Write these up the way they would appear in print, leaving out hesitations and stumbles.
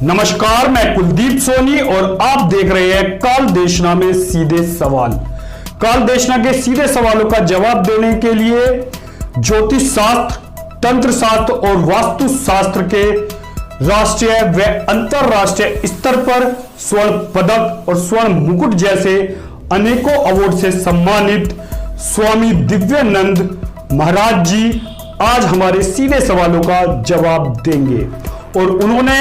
नमस्कार, मैं कुलदीप सोनी और आप देख रहे हैं काल देशना में सीधे सवाल। काल देशना के सीधे सवालों का जवाब देने के लिए ज्योतिष शास्त्र, तंत्र शास्त्र और वास्तु शास्त्र के राष्ट्रीय व अंतरराष्ट्रीय स्तर पर स्वर्ण पदक और स्वर्ण मुकुट जैसे अनेकों अवार्ड से सम्मानित स्वामी दिव्यानंद महाराज जी आज हमारे सीधे सवालों का जवाब देंगे और उन्होंने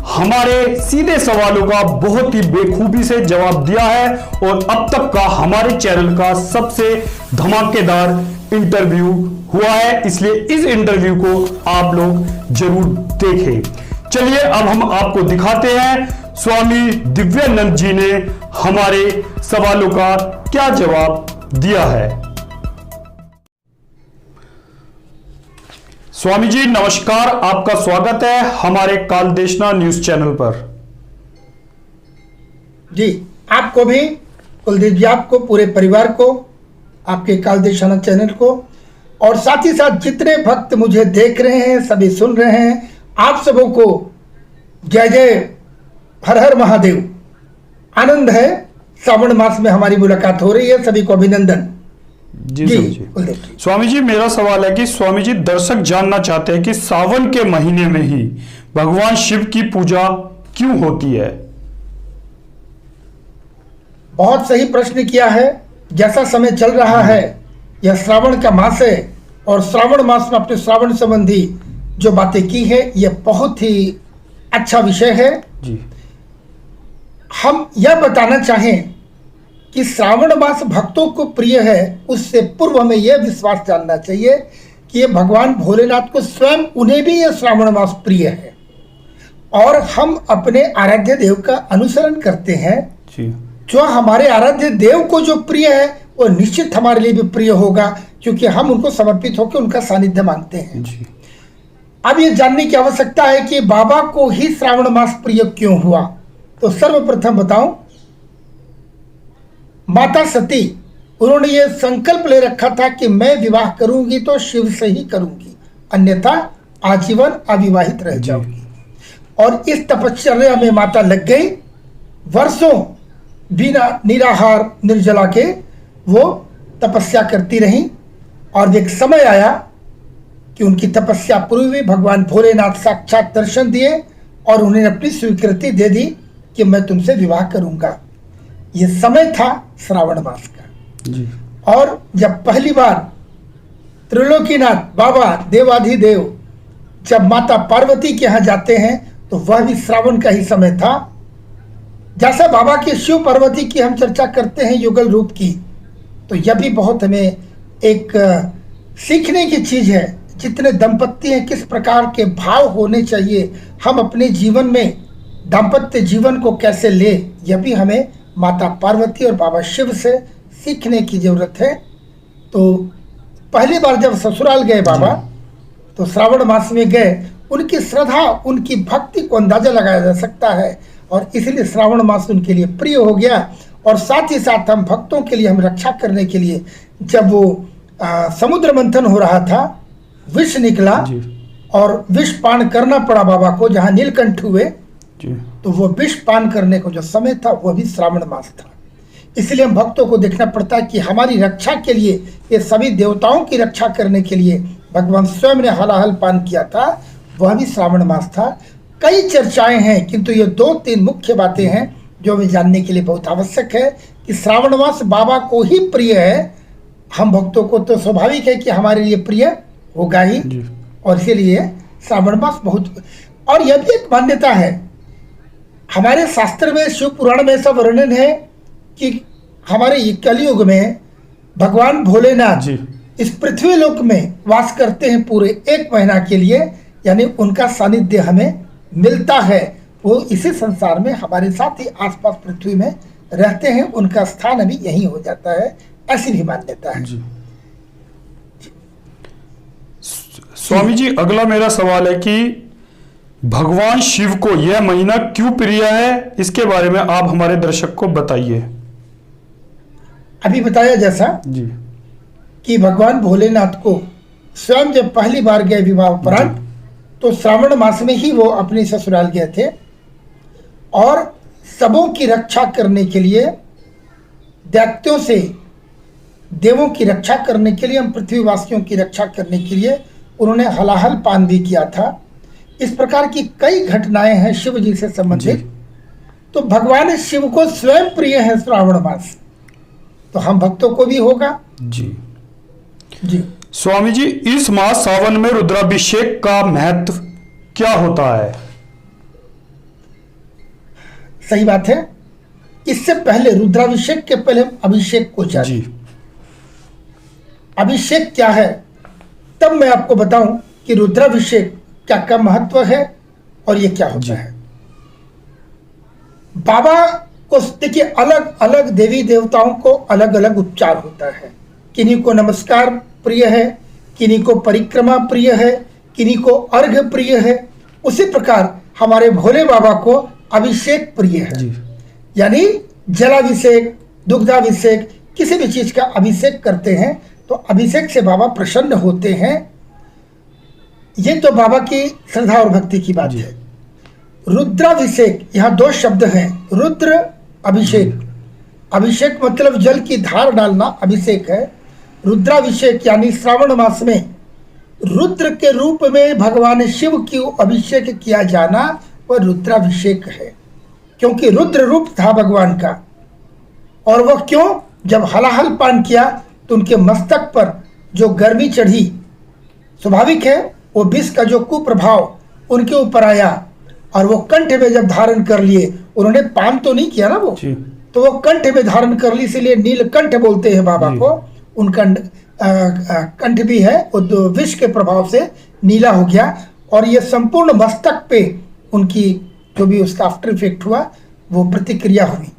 हमारे सीधे सवालों का बहुत ही बेखूबी से जवाब दिया है और अब तक का हमारे चैनल का सबसे धमाकेदार इंटरव्यू हुआ है, इसलिए इस इंटरव्यू को आप लोग जरूर देखें। चलिए अब हम आपको दिखाते हैं स्वामी दिव्यानंद जी ने हमारे सवालों का क्या जवाब दिया है। स्वामी जी नमस्कार, आपका स्वागत है हमारे काल देशना न्यूज चैनल पर। जी आपको भी, कुलदीप जी, आपको, पूरे परिवार को, आपके काल देशना चैनल को और साथ ही साथ जितने भक्त मुझे देख रहे हैं, सभी सुन रहे हैं, आप सबों को जय जय, हर हर महादेव। आनंद है, श्रावण मास में हमारी मुलाकात हो रही है, सभी को अभिनंदन। जी स्वामी जी, मेरा सवाल है कि स्वामी जी दर्शक जानना चाहते हैं कि सावन के महीने में ही भगवान शिव की पूजा क्यों होती है। बहुत सही प्रश्न किया है। जैसा समय चल रहा है, यह श्रावण का मास है और श्रावण मास में अपने श्रावण संबंधी जो बातें की है, यह बहुत ही अच्छा विषय है जी। हम यह बताना चाहें कि श्रावण मास भक्तों को प्रिय है, उससे पूर्व हमें यह विश्वास जानना चाहिए कि ये भगवान भोलेनाथ को स्वयं, उन्हें भी यह श्रावण मास प्रिय है और हम अपने आराध्य देव का अनुसरण करते हैं जी। जो हमारे आराध्य देव को जो प्रिय है वो निश्चित हमारे लिए भी प्रिय होगा, क्योंकि हम उनको समर्पित होकर उनका सानिध्य मांगते हैं जी। अब ये जानने की आवश्यकता है कि बाबा को ही श्रावण मास प्रिय क्यों हुआ। तो सर्वप्रथम बताऊं, माता सती, उन्होंने ये संकल्प ले रखा था कि मैं विवाह करूंगी तो शिव से ही करूंगी, अन्यथा आजीवन अविवाहित रह जाऊंगी। और इस तपश्चर्या में माता लग गई, वर्षों बिना निराहार निर्जला के वो तपस्या करती रही और एक समय आया कि उनकी तपस्या पूरी हुई, भगवान भोलेनाथ साक्षात दर्शन दिए और उन्हें अपनी स्वीकृति दे दी कि मैं तुमसे विवाह करूंगा। ये समय था श्रावण मास का जी। और जब पहली बार त्रिलोकीनाथ बाबा देवाधिदेव जब माता पार्वती के यहाँ जाते हैं तो वह भी श्रावण का ही समय था। जैसा बाबा के शिव पार्वती की हम चर्चा करते हैं युगल रूप की, तो यह भी बहुत हमें एक सीखने की चीज है। जितने दंपत्ति हैं, किस प्रकार के भाव होने चाहिए, हम अपने जीवन में दाम्पत्य जीवन को कैसे ले, यह भी हमें माता पार्वती और बाबा शिव से सीखने की जरूरत है। तो पहली बार जब ससुराल गए बाबा, तो श्रावण मास में गए, उनकी श्रद्धा, उनकी भक्ति को अंदाजा लगाया जा सकता है और इसलिए श्रावण मास उनके लिए प्रिय हो गया। और साथ ही साथ हम भक्तों के लिए, हम रक्षा करने के लिए, जब वो समुद्र मंथन हो रहा था, विष निकला और विष पान करना पड़ा बाबा को, जहाँ नीलकंठ हुए, तो वो विष पान करने को जो समय था वो भी श्रावण मास था। इसलिए हम भक्तों को देखना पड़ता है कि हमारी रक्षा के लिए, ये सभी देवताओं की रक्षा करने के लिए भगवान स्वयं ने हलाहल पान किया था, वह भी श्रावण मास था। कई चर्चाएं हैं, किंतु ये 2-3 मुख्य बातें हैं जो हमें जानने के लिए बहुत आवश्यक है कि श्रावण मास बाबा को ही प्रिय है। हम भक्तों को तो स्वाभाविक है कि हमारे लिए प्रिय होगा ही और इसीलिए श्रावण मास बहुत। और यह भी एक मान्यता है, हमारे शास्त्र में, शिव पुराण में ऐसा वर्णन है कि हमारे कलयुग में भगवान भोलेनाथ इस पृथ्वी लोक में वास करते हैं पूरे 1 महीना के लिए, यानी उनका सानिध्य हमें मिलता है। वो इसी संसार में हमारे साथ ही आसपास पृथ्वी में रहते हैं, उनका स्थान अभी यहीं हो जाता है, ऐसी भी मान्यता है। स्वामी जी, अगला मेरा सवाल है कि भगवान शिव को यह महीना क्यों प्रिय है, इसके बारे में आप हमारे दर्शक को बताइए। अभी बताया जैसा जी कि भगवान भोलेनाथ को स्वयं जब पहली बार गए विवाह उपरांत, तो श्रावण मास में ही वो अपने ससुराल गए थे और सबों की रक्षा करने के लिए, दैत्यों से देवों की रक्षा करने के लिए, हम पृथ्वीवासियों की रक्षा करने के लिए उन्होंने हलाहल पान भी किया था। इस प्रकार की कई घटनाएं हैं शिव जी से संबंधित। तो भगवान शिव को स्वयं प्रिय है श्रावण मास, तो हम भक्तों को भी होगा। जी जी स्वामी जी, इस मास सावन में रुद्राभिषेक का महत्व क्या होता है? सही बात है। इससे पहले रुद्राभिषेक के पहले हम अभिषेक को जाने। जी अभिषेक क्या है, तब मैं आपको बताऊं कि रुद्राभिषेक क्या का महत्व है और ये क्या होता है। बाबा को देखिए, अलग अलग देवी देवताओं को अलग अलग उपचार होता है। किन्हीं को नमस्कार प्रिय है, किन्हीं को परिक्रमा प्रिय है, किन्हीं को अर्घ प्रिय है। उसी प्रकार हमारे भोले बाबा को अभिषेक प्रिय है, यानी जलाभिषेक, दुग्धाभिषेक, किसी भी चीज का अभिषेक करते हैं तो अभिषेक से बाबा प्रसन्न होते हैं। ये तो बाबा की श्रद्धा और भक्ति की बात है। रुद्राभिषेक, यहाँ दो शब्द हैं, रुद्र अभिषेक। अभिषेक मतलब जल की धार डालना अभिषेक है। रुद्राभिषेक यानी श्रावण मास में रुद्र के रूप में भगवान शिव की अभिषेक किया जाना, वह रुद्राभिषेक है। क्योंकि रुद्र रूप था भगवान का, और वह क्यों, जब हलाहल पान किया तो उनके मस्तक पर जो गर्मी चढ़ी, स्वाभाविक है वो विष का जो कुप्रभाव उनके ऊपर आया, और वो कंठ में जब धारण कर लिए, उन्होंने पान तो नहीं किया ना वो, तो वो कंठ में धारण कर ली, इसलिए नीलकंठ बोलते हैं बाबा को। उनका कंठ भी है, वो विष के प्रभाव से नीला हो गया, और ये संपूर्ण मस्तक पे उनकी जो भी उसका आफ्टर इफेक्ट हुआ वो प्रतिक्रिया हुई।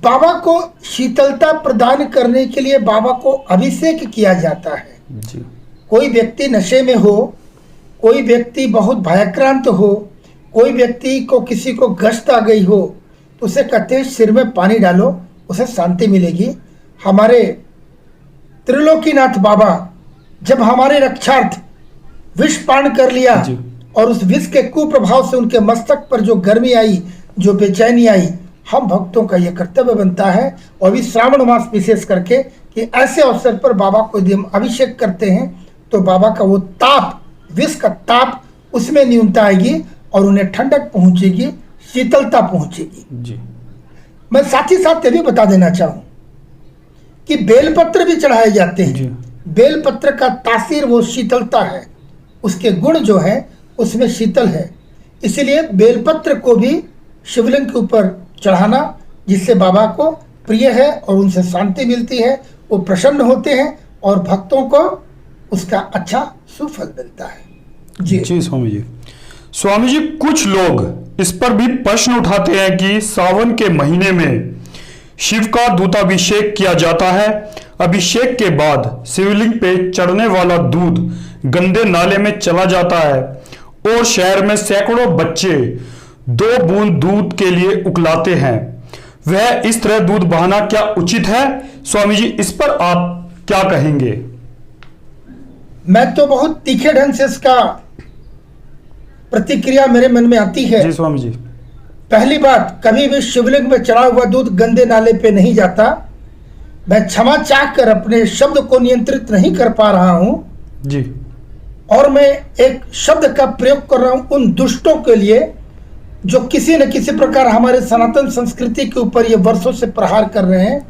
बाबा को शीतलता प्रदान करने के लिए बाबा को अभिषेक किया जाता है। जी। कोई व्यक्ति नशे में हो, कोई व्यक्ति बहुत भयाक्रांत हो, कोई व्यक्ति को किसी को गश्त आ गई हो, तो उसे कहते हैं सिर में पानी डालो, उसे शांति मिलेगी। हमारे त्रिलोकीनाथ बाबा जब हमारे रक्षार्थ विष पान कर लिया और उस विष के कुप्रभाव से उनके मस्तक पर जो गर्मी आई, जो बेचैनी आई, हम भक्तों का यह कर्तव्य बनता है, और भी श्रावण मास विशेष करके, कि ऐसे अवसर पर बाबा को यदि हम अभिषेक करते हैं तो बाबा का वो ताप, विष का ताप, उसमें न्यूनता आएगी और उन्हें ठंडक पहुंचेगी, शीतलता पहुंचेगी। जी। मैं साथ ही साथ ये भी बता देना चाहूं कि बेलपत्र भी चढ़ाए जाते हैं। बेलपत्र का तासीर वो शीतलता है, उसके गुण जो है उसमें शीतल है, इसीलिए बेलपत्र को भी शिवलिंग के ऊपर चढ़ाना, जिससे बाबा को प्रिय है और उनसे शांति मिलती है, वो प्रसन्न होते हैं और भक्तों को उसका अच्छा सुफल मिलता है। जी स्वामी जी। स्वामी जी, कुछ लोग इस पर भी प्रश्न उठाते हैं कि सावन के महीने में शिव का दूधाभिषेक किया जाता है, अभिषेक के बाद शिवलिंग पे चढ़ने वाला दूध गंदे नाले में चला जाता है, और शहर में सैकड़ों बच्चे 2 बूंद दूध के लिए उकलाते हैं। वह इस तरह दूध बहाना क्या उचित है? स्वामी जी, इस पर आप क्या कहेंगे? मैं तो बहुत तीखे ढंग से इसका प्रतिक्रिया मेरे मन में आती है। जी स्वामी जी। पहली बात, कभी भी शिवलिंग में चढ़ा हुआ दूध गंदे नाले पे नहीं जाता। मैं क्षमा चाहकर अपने शब्द को नियंत्रित नहीं कर पा रहा हूं जी, और मैं एक शब्द का प्रयोग कर रहा हूं उन दुष्टों के लिए जो किसी न किसी प्रकार हमारे सनातन संस्कृति के ऊपर ये वर्षों से प्रहार कर रहे हैं।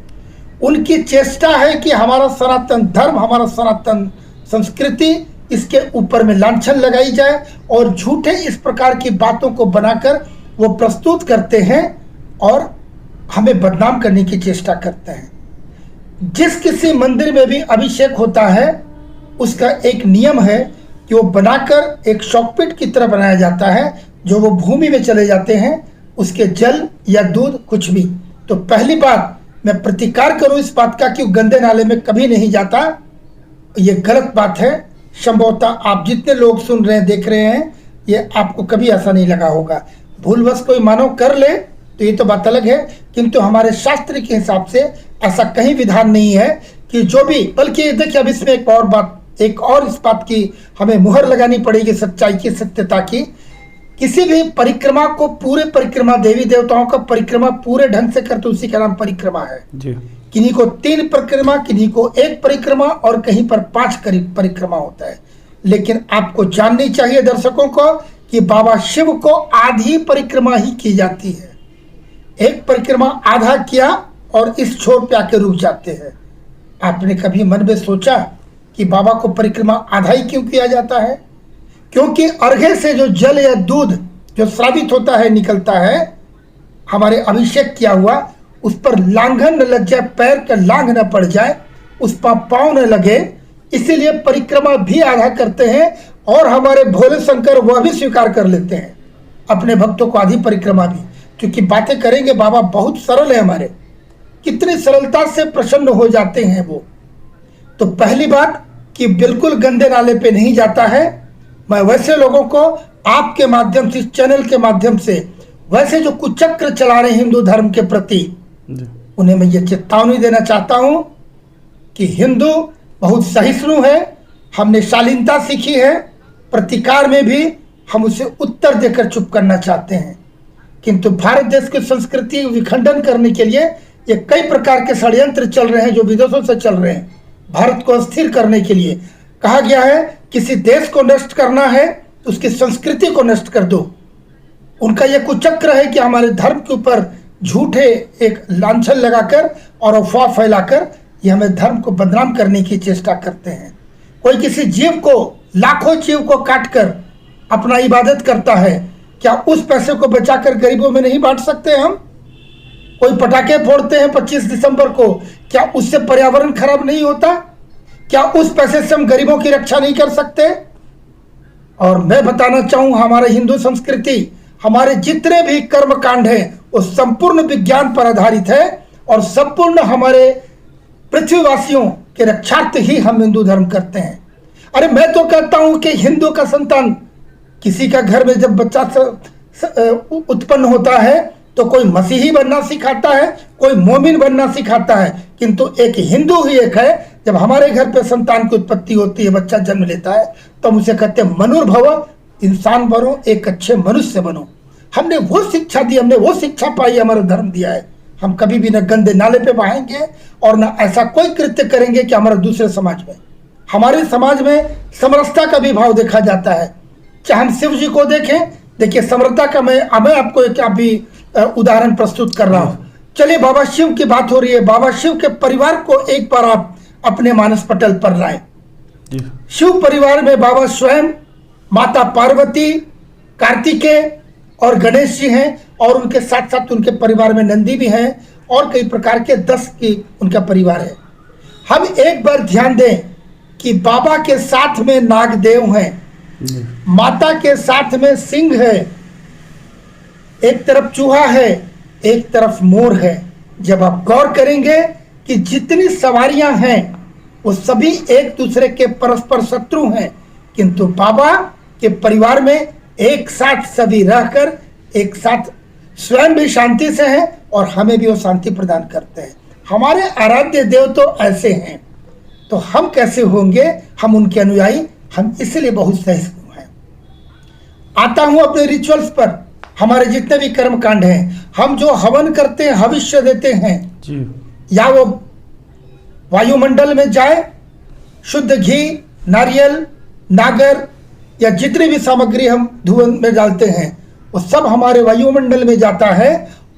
उनकी चेष्टा है कि हमारा सनातन धर्म, हमारा सनातन संस्कृति, इसके ऊपर में लांछन लगाई जाए, और झूठे इस प्रकार की बातों को बनाकर वो प्रस्तुत करते हैं और हमें बदनाम करने की चेष्टा करते हैं। जिस किसी मंदिर में भी अभिषेक होता है, उसका एक नियम है कि वो बनाकर एक शॉकपिट की तरह बनाया जाता है, जो वो भूमि में चले जाते हैं, उसके जल या दूध कुछ भी। तो पहली बात, मैं प्रतिकार करूं इस बात का कि वो गंदे नाले में कभी नहीं जाता, ये गलत बात है। संभवतः आप जितने लोग सुन रहे हैं, देख रहे हैं, ये आपको कभी ऐसा नहीं लगा होगा। भूलवश कोई मानव कर ले तो ये तो बात अलग है, किंतु हमारे शास्त्र के हिसाब से ऐसा कहीं विधान नहीं है कि जो भी, बल्कि देखिए अब इसमें एक और इस बात की हमें मुहर लगानी पड़ेगी, सच्चाई की, सत्यता की, किसी भी परिक्रमा को पूरे परिक्रमा देवी देवताओं का परिक्रमा पूरे ढंग से करते उसी का नाम परिक्रमा है जी। किन्हीं को 3 परिक्रमा, किन्हीं को 1 परिक्रमा और कहीं पर 5 परिक्रमा होता है। लेकिन आपको जाननी चाहिए दर्शकों को कि बाबा शिव को आधी परिक्रमा ही की जाती है। 1 परिक्रमा आधा किया और इस छोर पे आके रुक जाते हैं। आपने कभी मन में सोचा कि बाबा को परिक्रमा आधा ही क्यों किया जाता है? क्योंकि अर्घ्य से जो जल या दूध जो श्रावित होता है, निकलता है, हमारे अभिषेक किया हुआ, उस पर लांघन न लग जाए, पैर का लांघ न पड़ जाए, उस पर पांव न लगे, इसीलिए परिक्रमा भी आधा करते हैं। और हमारे भोले शंकर वह भी स्वीकार कर लेते हैं अपने भक्तों को आधी परिक्रमा भी, क्योंकि बातें करेंगे बाबा बहुत सरल है हमारे, कितनी सरलता से प्रसन्न हो जाते हैं वो। तो पहली बात कि बिल्कुल गंदे नाले पे नहीं जाता है। मैं वैसे लोगों को आपके माध्यम से, इस चैनल के माध्यम से, वैसे जो कुचक्र चला रहे हिंदू धर्म के प्रति, उन्हें मैं ये चेतावनी देना चाहता हूं कि हिंदू बहुत सहिष्णु है, हमने शालीनता सीखी है, प्रतिकार में भी हम उसे उत्तर देकर चुप करना चाहते हैं। किंतु भारत देश की संस्कृति विखंडन करने के लिए ये कई प्रकार के षड्यंत्र चल रहे हैं जो विदेशों से चल रहे हैं। भारत को अस्थिर करने के लिए कहा गया है, किसी देश को नष्ट करना है तो उसकी संस्कृति को नष्ट कर दो। उनका यह कुचक्र है कि हमारे धर्म के ऊपर झूठे एक लांछन लगाकर और अफवाह फैलाकर ये हमें धर्म को बदनाम करने की चेष्टा करते हैं। कोई किसी जीव को, लाखों जीव को काटकर अपना इबादत करता है, क्या उस पैसे को बचाकर गरीबों में नहीं बांट सकते हम? कोई पटाखे फोड़ते हैं 25 दिसंबर को, क्या उससे पर्यावरण खराब नहीं होता? क्या उस पैसे से हम गरीबों की रक्षा नहीं कर सकते? और मैं बताना चाहूं, हमारे हिंदू संस्कृति, हमारे जितने भी कर्म कांड हैं वो संपूर्ण विज्ञान पर आधारित है और संपूर्ण हमारे पृथ्वीवासियों के रक्षार्थ ही हम हिंदू धर्म करते हैं। अरे मैं तो कहता हूं कि हिंदू का संतान, किसी का घर में जब बच्चा उत्पन्न होता है तो कोई मसीही बनना सिखाता है, कोई मोमिन बनना सिखाता है, किंतु एक हिंदू ही एक है। जब हमारे घर पे संतान की उत्पत्ति होती है, बच्चा जन्म लेता है, तो हम उसे कहते हैं मनुर्भव, इंसान बनो, एक अच्छे मनुष्य बनो। हमने वो शिक्षा दी, हमने वो शिक्षा पाई, हमारा धर्म दिया है। हम कभी भी न गंदे नाले पे बहाएंगे और न ऐसा कोई कृत्य करेंगे कि हमारा दूसरे समाज में, हमारे समाज में समरसता का भी भाव देखा जाता है। चाहे हम शिव जी को देखें, देखिए समरसता का मैं आपको एक अभी उदाहरण प्रस्तुत कर रहा हूं। चलिए, बाबा शिव की बात हो रही है, बाबा शिव के परिवार को एक बार आप अपने मानस पटल पर लाएं। शिव परिवार में बाबा स्वयं, माता पार्वती, कार्तिकेय और गणेश जी हैं, और उनके साथ साथ उनके परिवार में नंदी भी हैं और कई प्रकार के 10 की उनका परिवार है। हम एक बार ध्यान दें कि बाबा के साथ में नागदेव हैं, माता के साथ में सिंह है, एक तरफ चूहा है, एक तरफ मोर है। जब आप गौर करेंगे कि जितनी सवारियां हैं वो सभी एक दूसरे के परस्पर शत्रु हैं, किंतु बाबा के परिवार में एक साथ सभी रहकर एक साथ स्वयं भी शांति से हैं और हमें भी वो शांति प्रदान करते हैं। हमारे आराध्य देव तो ऐसे हैं, तो हम कैसे होंगे? हम उनके अनुयायी, हम इसलिए बहुत सहिष्णु हैं। आता हूं अपने रिचुअल्स पर। हमारे जितने भी कर्म कांड हैं, हम जो हवन करते हैं, हविष्य देते हैं जी, या वो वायुमंडल में जाए, शुद्ध घी, नारियल, नागर या जितनी भी सामग्री हम धुआं में डालते हैं, वो सब हमारे वायुमंडल में जाता है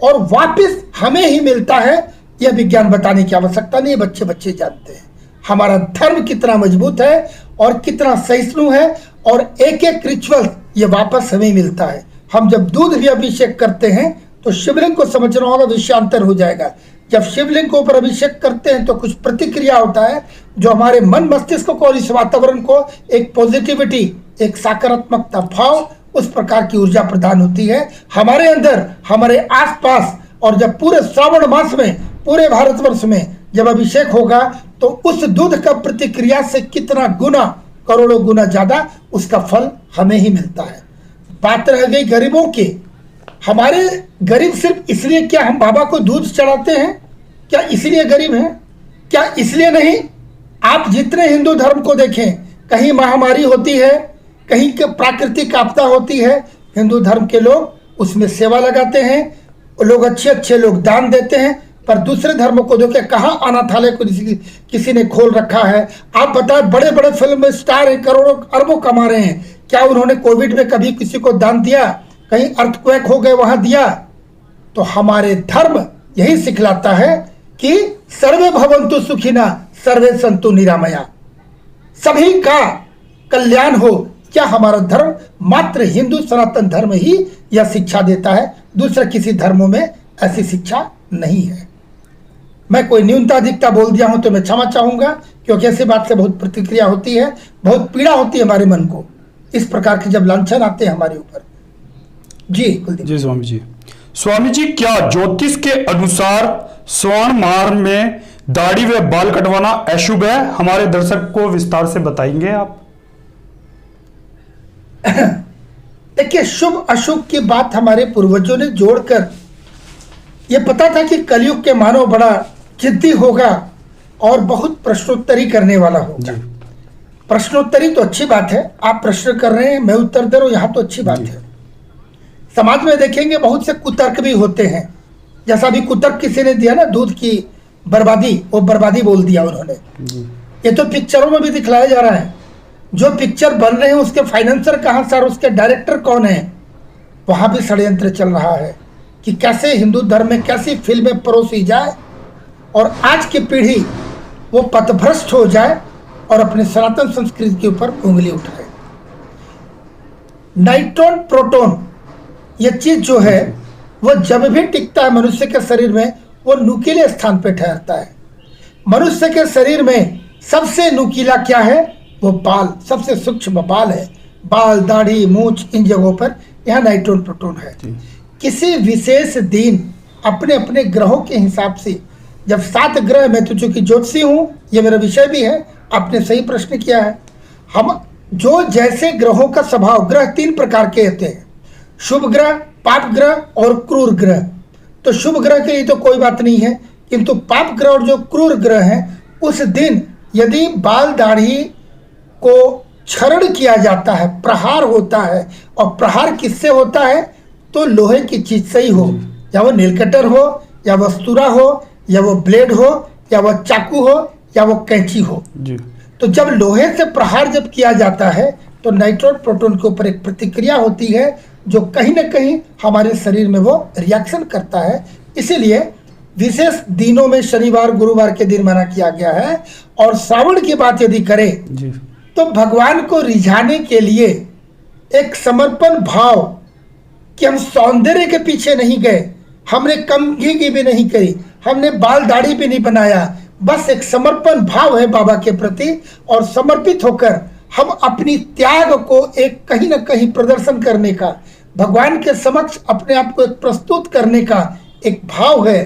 और वापस हमें ही मिलता है। यह विज्ञान बताने की आवश्यकता नहीं, बच्चे बच्चे जानते हैं हमारा धर्म कितना मजबूत है और कितना सहिष्णु है, और एक एक रिचुअल ये वापस हमें मिलता है। हम जब दूध भी अभिषेक करते हैं तो शिवलिंग को समझना होगा, विषयांतर हो जाएगा। जब शिवलिंग को ऊपर अभिषेक करते हैं तो कुछ प्रतिक्रिया होता है जो हमारे मन मस्तिष्क को और इस वातावरण को एक पॉजिटिविटी, एक सकारात्मकता भाव, उस प्रकार की ऊर्जा प्रदान होती है हमारे अंदर, हमारे आसपास। और जब पूरे श्रावण मास में, पूरे भारतवर्ष में जब अभिषेक होगा तो उस दूध का प्रतिक्रिया से कितना गुना, करोड़ों गुना ज्यादा उसका फल हमें ही मिलता है। बात रह गई गरीबों की। हमारे गरीब सिर्फ इसलिए क्या हम बाबा को दूध चढ़ाते हैं? क्या इसलिए गरीब हैं? क्या इसलिए नहीं? आप जितने हिंदू धर्म को देखें, कहीं महामारी होती है, कहीं के प्राकृतिक आपदा होती है, हिंदू धर्म के लोग उसमें सेवा लगाते हैं, लोग अच्छे अच्छे लोग दान देते हैं, पर दूसरे धर्मों को देखिए कहाँ अनाथालय को किसी ने खोल रखा है। आप बताएं, बड़े बड़े फिल्म स्टार हैं, करोड़ों अरबों कमा रहे हैं, क्या उन्होंने कोविड में कभी किसी को दान दिया? कहीं अर्थक्वेक हो गए वहां दिया? तो हमारे धर्म यही सिखलाता है कि सर्वे भवन्तु सुखिना सर्वे सन्तु निरामया, सभी का कल्याण हो। क्या हमारा धर्म मात्र हिंदू सनातन धर्म ही यह शिक्षा देता है? दूसरे किसी धर्मों में ऐसी शिक्षा नहीं है। मैं कोई न्यूनता अधिकता बोल दिया हूं तो मैं क्षमा चाहूंगा, क्योंकि ऐसी बात से बहुत प्रतिक्रिया होती है, बहुत पीड़ा होती है हमारे मन को, इस प्रकार के जब लांछन आते हैं हमारे ऊपर। जी कुलदीप जी स्वामी जी। स्वामी जी, क्या ज्योतिष के अनुसार श्रावण माह में दाढ़ी व बाल कटवाना अशुभ है? हमारे दर्शक को विस्तार से बताएंगे आप। देखिए, शुभ अशुभ की बात हमारे पूर्वजों ने जोड़कर यह पता था कि कलयुग के मानव बड़ा जिद्दी होगा और बहुत प्रश्नोत्तरी करने वाला होगा। प्रश्नोत्तरी तो अच्छी बात है, आप प्रश्न कर रहे हैं, मैं उत्तर दे रहा हूं, यहां तो अच्छी बात है। समाज में देखेंगे बहुत से कुतर्क भी होते हैं, जैसा भी कुतर्क किसी ने दिया ना, दूध की बर्बादी, वो बर्बादी बोल दिया उन्होंने। ये तो पिक्चरों में भी दिखलाया जा रहा है, जो पिक्चर बन रहे हैं उसके फाइनेंसर कहाँ सर, उसके डायरेक्टर कौन है, वहां भी षड्यंत्र चल रहा है कि कैसे हिंदू धर्म में कैसी फिल्में परोसी जाए और आज की पीढ़ी वो पथभ्रष्ट हो जाए और अपने सनातन संस्कृति के ऊपर उंगली उठाए। नाइट्रॉन प्रोटॉन ये चीज जो है वो जब भी टिकता है मनुष्य के शरीर में, वो नुकीले स्थान पे ठहरता है। मनुष्य के शरीर में सबसे नुकीला क्या है? वो बाल, सबसे सूक्ष्म बाल है। बाल, दाढ़ी, मूछ, इन जगहों पर यहाँ नाइट्रॉन प्रोटॉन है। किसी विशेष दिन अपने अपने ग्रहों के हिसाब से, जब 7 ग्रह, मैं तो चूंकि ज्योतिषी हूँ, ये मेरा विषय भी है, आपने सही प्रश्न किया है। हम जो जैसे ग्रहों का स्वभाव, ग्रह 3 प्रकार के होते हैं, शुभ ग्रह, पाप ग्रह और क्रूर ग्रह। तो शुभ ग्रह के लिए तो कोई बात नहीं है, किंतु पाप ग्रह और जो क्रूर ग्रह हैं, उस दिन यदि बाल दाढ़ी को क्षरण किया जाता है, प्रहार होता है, और प्रहार किससे होता है? तो लोहे की चीज से ही हो, या वो नील कटर हो, या वस्तुरा हो, या वो ब्लेड हो, या वो चाकू हो, या वो कैंची हो जी। तो जब लोहे से प्रहार जब किया जाता है तो नाइट्रॉन प्रोटॉन के ऊपर एक प्रतिक्रिया होती है जो कहीं ना कहीं हमारे शरीर में वो रिएक्शन करता है। इसीलिए विशेष दिनों में शनिवार गुरुवार के दिन मना किया गया है। और श्रावण की बात यदि करें जी, तो भगवान को रिझाने के लिए एक समर्पण भाव कि हम सौंदर्य के पीछे नहीं गए, हमने कमगी की भी नहीं करी, हमने बाल दाढ़ी भी नहीं बनाया, बस एक समर्पण भाव है बाबा के प्रति, और समर्पित होकर हम अपनी त्याग को एक कहीं ना कहीं प्रदर्शन करने का, भगवान के समक्ष अपने आप को एक प्रस्तुत करने का एक भाव है।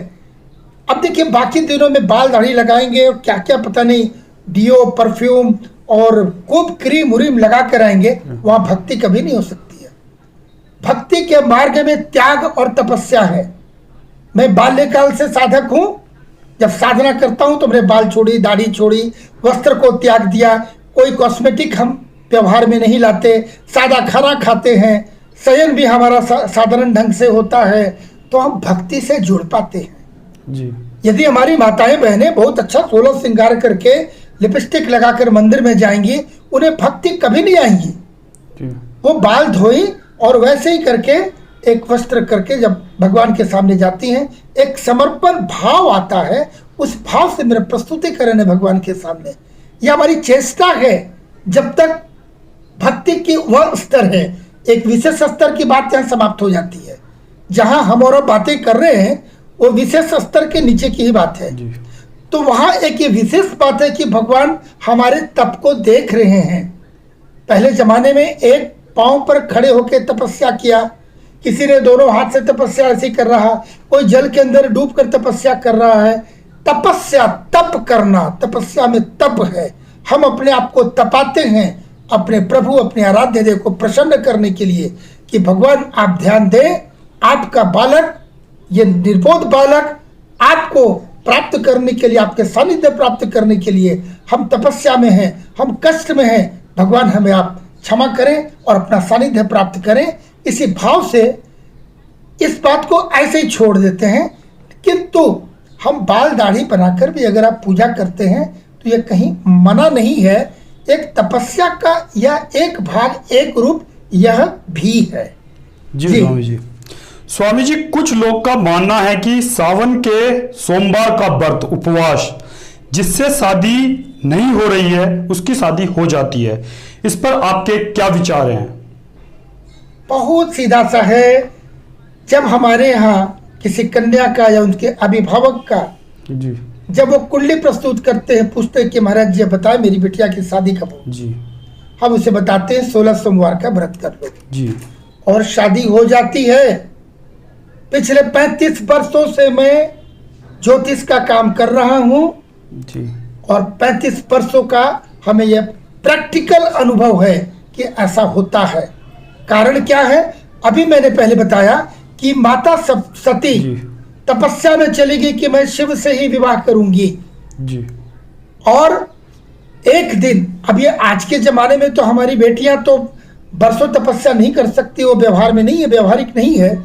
अब देखिए, बाकी दिनों में बाल दाढ़ी लगाएंगे और क्या क्या पता नहीं, डियो, परफ्यूम और खूब क्रीम उरीम लगा कर आएंगे, वहां भक्ति कभी नहीं हो सकती है। भक्ति के मार्ग में त्याग और तपस्या है। मैं बाल्यकाल से साधक हूं, जब साधना करता हूं तो मैंने बाल छोड़ी, दाढ़ी छोड़ी, वस्त्र को त्याग दिया, कोई कॉस्मेटिक हम व्यवहार में नहीं लाते, सादा खाना खाते हैं, शयन भी हमारा साधारण ढंग से होता है, तो हम भक्ति से जुड़ पाते हैं जी। यदि हमारी माताएं बहनें बहुत अच्छा 16 श्रृंगार करके लिपस्टिक लगाकर मंदिर में जाएंगी, उन्हें भक्ति कभी नहीं आएंगी जी। वो बाल धोई और वैसे ही करके एक वस्त्र करके जब भगवान के सामने जाती हैं, एक समर्पण भाव आता है, उस भाव से मेरा प्रस्तुति करें भगवान के सामने। यह हमारी चेष्टा है। जब तक भक्ति की वह स्तर है, एक विशेष स्तर की बात यहाँ समाप्त हो जाती है। जहां हम और बातें कर रहे हैं वो विशेष स्तर के नीचे की ही बात है जी। तो वहां एक ये विशेष बात है कि भगवान हमारे तप को देख रहे हैं। पहले जमाने में एक पांव पर खड़े होकर तपस्या किया, किसी ने दोनों हाथ से तपस्या ऐसे कर रहा, कोई जल के अंदर डूब कर तपस्या कर रहा है। तपस्या, तप करना, तपस्या में तप है। हम अपने आप को तपाते हैं अपने प्रभु, अपने आराध्य देव को प्रसन्न करने के लिए कि भगवान आप ध्यान दें, आपका बालक, ये निर्बोध बालक आपको प्राप्त करने के लिए, आपके सानिध्य प्राप्त करने के लिए हम तपस्या में हैं, हम कष्ट में हैं, भगवान हमें आप क्षमा करें और अपना सानिध्य प्राप्त करें। इसी भाव से इस बात को ऐसे ही छोड़ देते हैं। किंतु हम बाल दाढ़ी बनाकर भी अगर आप पूजा करते हैं तो यह कहीं मना नहीं है। एक तपस्या का यह एक भाग, एक रूप यह भी है। जी स्वामी जी। स्वामी जी, कुछ लोग का मानना है कि सावन के सोमवार का व्रत उपवास जिससे शादी नहीं हो रही है उसकी शादी हो जाती है, इस पर आपके क्या विचार हैं? बहुत सीधा सा है। जब हमारे यहाँ किसी कन्या का या उनके अभिभावक का जी जब वो कुंडली प्रस्तुत करते हैं, पूछते हैं कि महाराज जी बताए मेरी बिटिया की शादी कब हो, जी हम उसे बताते हैं 16 सोमवार का व्रत कर लो जी, और शादी हो जाती है। पिछले 35 वर्षों से मैं ज्योतिष का काम कर रहा हूँ जी, और 35 वर्षों का हमें यह प्रैक्टिकल अनुभव है कि ऐसा होता है। कारण क्या है? अभी मैंने पहले बताया कि माता सती जी तपस्या में चली गई कि मैं शिव से ही विवाह करूंगी। जी, और एक दिन, अब ये आज के जमाने में तो हमारी बेटियां तो बरसों तपस्या नहीं कर सकती, वो व्यवहार में नहीं है, व्यवहारिक नहीं है।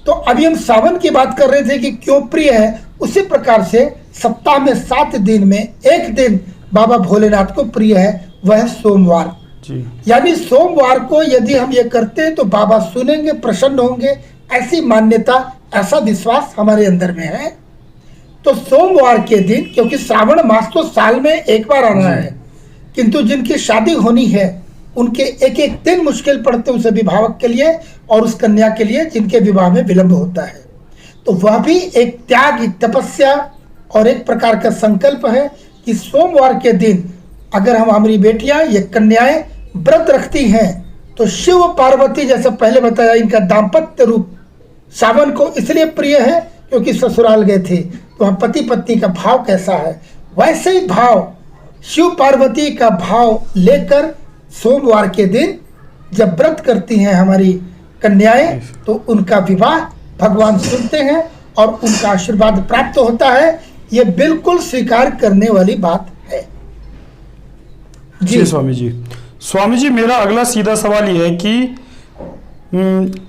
तो अभी हम सावन की बात कर रहे थे कि क्यों प्रिय है। उसी प्रकार से सप्ताह में 7 दिन में एक दिन बाबा भोलेनाथ को प्रिय है, वह है सोमवार। जी, यानी सोमवार को यदि हम ये करते हैं तो बाबा सुनेंगे, प्रसन्न होंगे, ऐसी मान्यता, ऐसा विश्वास हमारे अंदर में है। तो सोमवार के दिन, क्योंकि श्रावण मास तो साल में एक बार आना है, किंतु जिनकी शादी होनी है उनके एक एक दिन मुश्किल पड़ते उस अभिभावक के लिए और उस कन्या के लिए जिनके विवाह में विलंब होता है। तो वह भी एक त्याग, एक तपस्या और एक प्रकार का संकल्प है कि सोमवार के दिन अगर हम, हमारी बेटियां, ये कन्याएं व्रत रखती हैं तो शिव पार्वती, जैसा पहले बताया, इनका दाम्पत्य रूप सावन को इसलिए प्रिय है क्योंकि ससुराल गए थे, तो वहाँ पति पत्नी का भाव कैसा है, वैसे ही भाव शिव पार्वती का भाव लेकर सोमवार के दिन जब व्रत करती हैं हमारी कन्याएं तो उनका विवाह भगवान सुनते हैं और उनका आशीर्वाद प्राप्त होता है। ये बिल्कुल स्वीकार करने वाली बात है। जी स्वामी जी। स्वामी जी, मेरा अगला सीधा सवाल यह है कि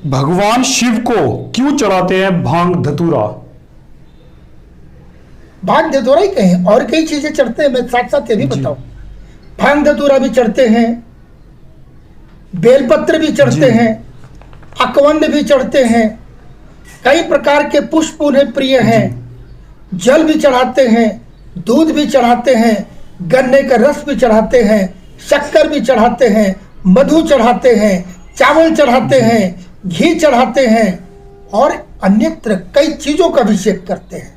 भगवान शिव को क्यों चढ़ाते हैं भांग धतूरा? भांग धतूरा ही कहें, और कई चीजें चढ़ते हैं, मैं साथ साथ ये भी बताऊं। भांग धतूरा भी चढ़ते हैं, बेलपत्र भी चढ़ते हैं, अकवंद भी चढ़ते हैं, कई प्रकार के पुष्प उन्हें प्रिय हैं, जल भी चढ़ाते हैं, दूध भी चढ़ाते हैं, गन्ने का रस भी चढ़ाते हैं, शक्कर भी चढ़ाते हैं, मधु चढ़ाते हैं, चावल चढ़ाते हैं, घी चढ़ाते हैं और अन्यत्र कई चीजों का अभिषेक करते हैं।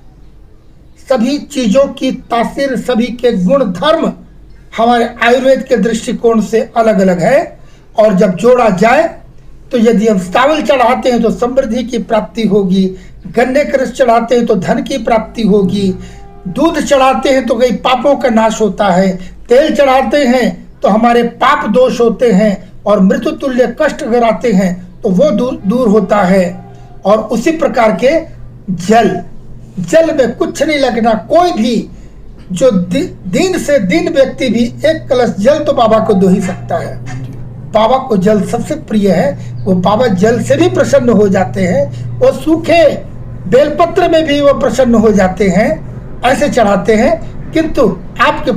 सभी चीजों की तासीर, सभी के गुण धर्म हमारे आयुर्वेद के दृष्टिकोण से अलग अलग है। और जब जोड़ा जाए तो यदि हम चावल चढ़ाते हैं तो समृद्धि की प्राप्ति होगी, गन्ने का रस चढ़ाते हैं तो धन की प्राप्ति होगी, दूध चढ़ाते हैं तो कई पापों का नाश होता है, तेल चढ़ाते हैं तो हमारे पाप दोष होते हैं और मृत्यु तुल्य कष्ट अगर आते हैं तो वो दूर होता है। और उसी प्रकार के जल में कुछ नहीं लगना। कोई भी जो दिन से दिन व्यक्ति भी एक कलश जल तो बाबा को दो ही सकता है। बाबा को जल सबसे प्रिय है, वो बाबा जल से भी प्रसन्न हो जाते हैं, वो सूखे बेलपत्र में भी वो प्रसन्न हो जाते हैं, ऐसे चढ़ाते हैं। किंतु आपके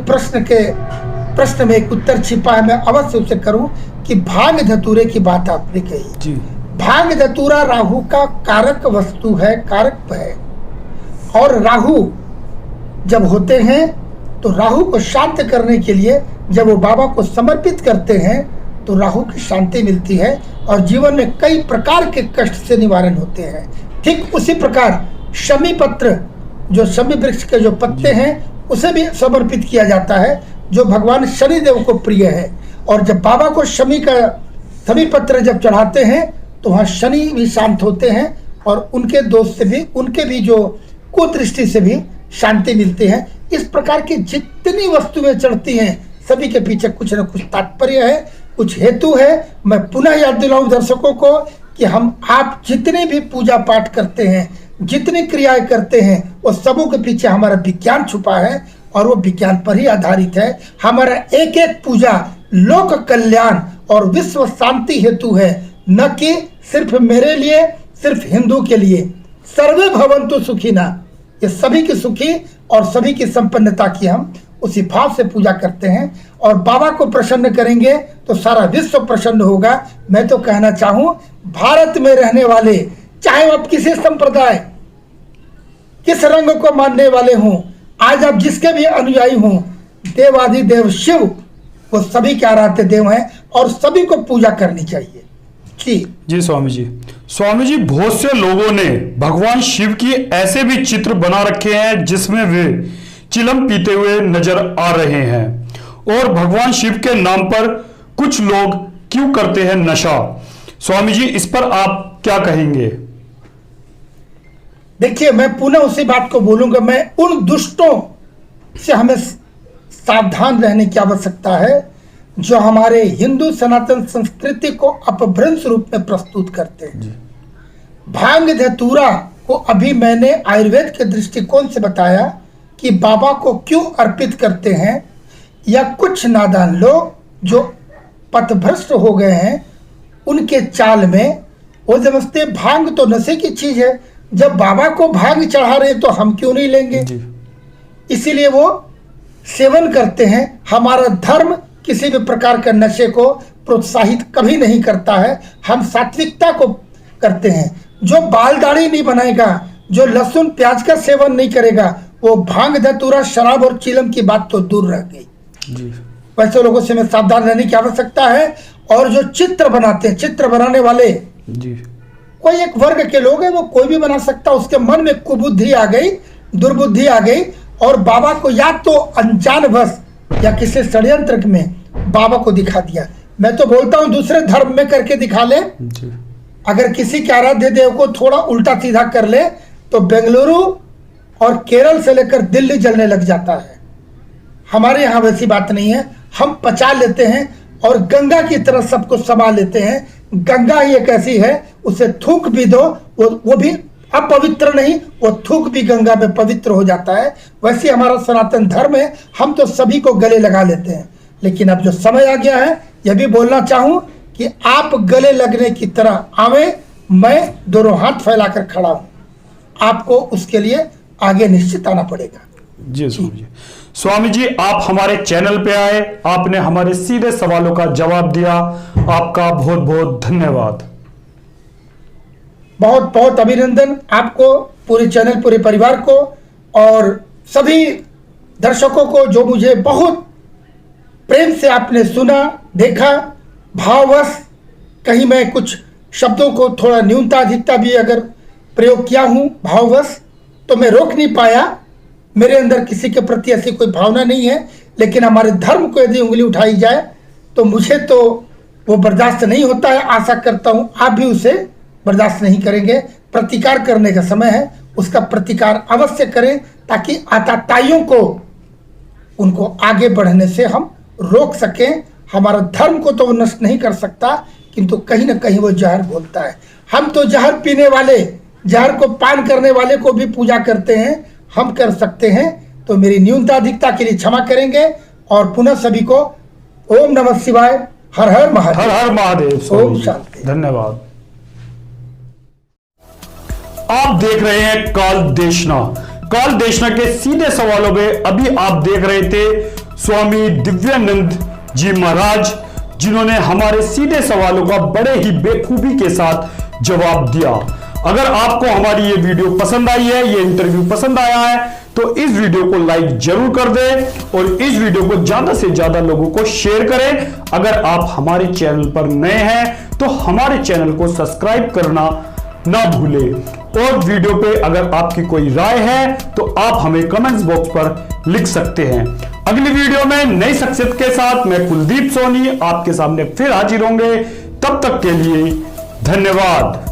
प्रश्न में एक उत्तर छिपा है, मैं अवश्य उसे करूं कि भांग धतूरे की बात आपने कही जी। भांग धतूरा राहु का कारक वस्तु है, कारक है। और राहु जब होते हैं तो राहु को शांत करने के लिए जब वो बाबा को समर्पित करते हैं तो राहु की शांति मिलती है और जीवन में कई प्रकार के कष्ट से निवारण होते हैं। ठीक उसी प्रकार शमी पत्र, जो शमी वृक्ष के जो पत्ते हैं, उसे भी समर्पित किया जाता है, जो भगवान शनिदेव को प्रिय है। और जब बाबा को शमी पत्र जब चढ़ाते हैं तो वहाँ शनि भी शांत होते हैं और उनके दोष से भी, उनके भी जो कुदृष्टि से भी शांति मिलती है। इस प्रकार की जितनी वस्तुएं चढ़ती हैं सभी के पीछे कुछ न कुछ तात्पर्य है, कुछ हेतु है। मैं पुनः याद दिलाऊं दर्शकों को कि आप जितने भी पूजा पाठ करते हैं, जितनी क्रियाएं करते हैं, वो सबों के पीछे हमारा विज्ञान छुपा है और वो विज्ञान पर ही आधारित है। हमारा एक एक पूजा लोक कल्याण और विश्व शांति हेतु है, न कि सिर्फ मेरे लिए, सिर्फ हिंदू के लिए। सर्वे भवन्तु सुखिना, ये सभी की सुखी और सभी की संपन्नता की हम उसी भाव से पूजा करते हैं। और बाबा को प्रसन्न करेंगे तो सारा विश्व प्रसन्न होगा। मैं तो कहना चाहूं, भारत में रहने वाले, चाहे आप किसी संप्रदाय, किस रंग को मानने वाले हों, आज आप जिसके भी अनुयायी हों, देवाधिदेव शिव वो सभी के आराध्य देव हैं और सभी को पूजा करनी चाहिए। जी स्वामी जी। स्वामी जी, बहुत से लोगों ने भगवान शिव की ऐसे भी चित्र बना रखे हैं जिसमें वे चिलम पीते हुए नजर आ रहे हैं, और भगवान शिव के नाम पर कुछ लोग क्यों करते हैं नशा? स्वामी जी, इस पर आप क्या कहेंगे? देखिए, मैं पुनः उसी बात को बोलूंगा, मैं उन दुष्टों से हमें सावधान रहने की आवश्यकता है जो हमारे हिंदू सनातन संस्कृति को अपभ्रंश रूप में प्रस्तुत करते हैं। भांग धतूरा को अभी मैंने आयुर्वेद के दृष्टिकोण से बताया कि बाबा को क्यों अर्पित करते हैं, या कुछ नादान लोग जो पथभ्रष्ट हो गए हैं उनके चाल में वो समझते भांग तो नशे की चीज है, जब बाबा को भांग चढ़ा रहे तो हम क्यों नहीं लेंगे, इसीलिए वो सेवन करते हैं। हमारा धर्म किसी भी प्रकार के नशे को प्रोत्साहित कभी नहीं करता है, हम सात्विकता को करते हैं। जो बाल दाढ़ी नहीं बनाएगा, जो लहसुन प्याज का सेवन नहीं करेगा, वो भांग धतूरा शराब और चिलम की बात तो दूर रह गई। वैसे लोगों से हमें सावधान रहने की आवश्यकता है। और जो चित्र बनाते हैं, चित्र बनाने वाले कोई एक वर्ग के लोग हैं, वो कोई भी बना सकता, उसके मन में कुबुद्धि आ गई, दुर्बुद्धि आ गई, और बाबा को या तो अनजानवश या किसी षड्यंत्र में बाबा को दिखा दिया। मैं तो बोलता हूं दूसरे धर्म में करके दिखा ले। अगर किसी के आराध्य देव को थोड़ा उल्टा सीधा कर ले तो बेंगलुरु और केरल से लेकर दिल्ली जलने लग जाता है। हमारे यहाँ वैसी बात नहीं है, हम पचा लेते हैं और गंगा की तरह सबको समा लेते हैं। गंगा ही एक ऐसी है, उसे थूक भी दो, वो भी अपवित्र नहीं, वो थूक भी गंगा में पवित्र हो जाता है। वैसे हमारा सनातन धर्म है, हम तो सभी को गले लगा लेते हैं। लेकिन अब जो समय आ गया है, यह भी बोलना चाहूं कि आप गले लगने की तरह आवे, मैं दोनों हाथ फैलाकर खड़ा हूं, आपको उसके लिए आगे निश्चित आना पड़ेगा। जी स्वामी जी। स्वामी जी, आप हमारे चैनल पे आए, आपने हमारे सीधे सवालों का जवाब दिया, आपका बहुत बहुत धन्यवाद। बहुत बहुत अभिनंदन आपको, पूरे चैनल, पूरे परिवार को और सभी दर्शकों को जो मुझे बहुत प्रेम से आपने सुना, देखा। भाववश कहीं मैं कुछ शब्दों को थोड़ा न्यूनता अधिकता भी अगर प्रयोग किया हूं भाववश, तो मैं रोक नहीं पाया। मेरे अंदर किसी के प्रति ऐसी कोई भावना नहीं है, लेकिन हमारे धर्म को यदि उंगली उठाई जाए तो मुझे तो वो बर्दाश्त नहीं होता है। आशा करता हूं आप भी उसे बर्दाश्त नहीं करेंगे। प्रतिकार करने का समय है, उसका प्रतिकार अवश्य करें ताकि आतताइयों को, उनको आगे बढ़ने से हम रोक सकें। हमारा धर्म को तो वो नष्ट नहीं कर सकता, किंतु कहीं ना कहीं वो जहर बोलता है। हम तो जहर पीने वाले, जहर को पान करने वाले को भी पूजा करते हैं, हम कर सकते हैं। तो मेरी न्यूनता अधिकता के लिए क्षमा करेंगे और पुनः सभी को ओम नमः शिवाय, हर हर महादेव। हर हर महादेव। ओम शांति। धन्यवाद। आप देख रहे हैं काल देशना। काल देशना के सीधे सवालों में अभी आप देख रहे थे स्वामी दिव्यानंद जी महाराज, जिन्होंने हमारे सीधे सवालों का बड़े ही बेखूबी के साथ जवाब दिया। अगर आपको हमारी ये वीडियो पसंद आई है, ये इंटरव्यू पसंद आया है, तो इस वीडियो को लाइक जरूर कर दें और इस वीडियो को ज्यादा से ज्यादा लोगों को शेयर करें। अगर आप हमारे चैनल पर नए हैं तो हमारे चैनल को सब्सक्राइब करना ना भूलें। और वीडियो पे अगर आपकी कोई राय है तो आप हमें कमेंट्स बॉक्स पर लिख सकते हैं। अगली वीडियो में नई शख्सियत के साथ मैं कुलदीप सोनी आपके सामने फिर हाजिर होंगे। तब तक के लिए धन्यवाद।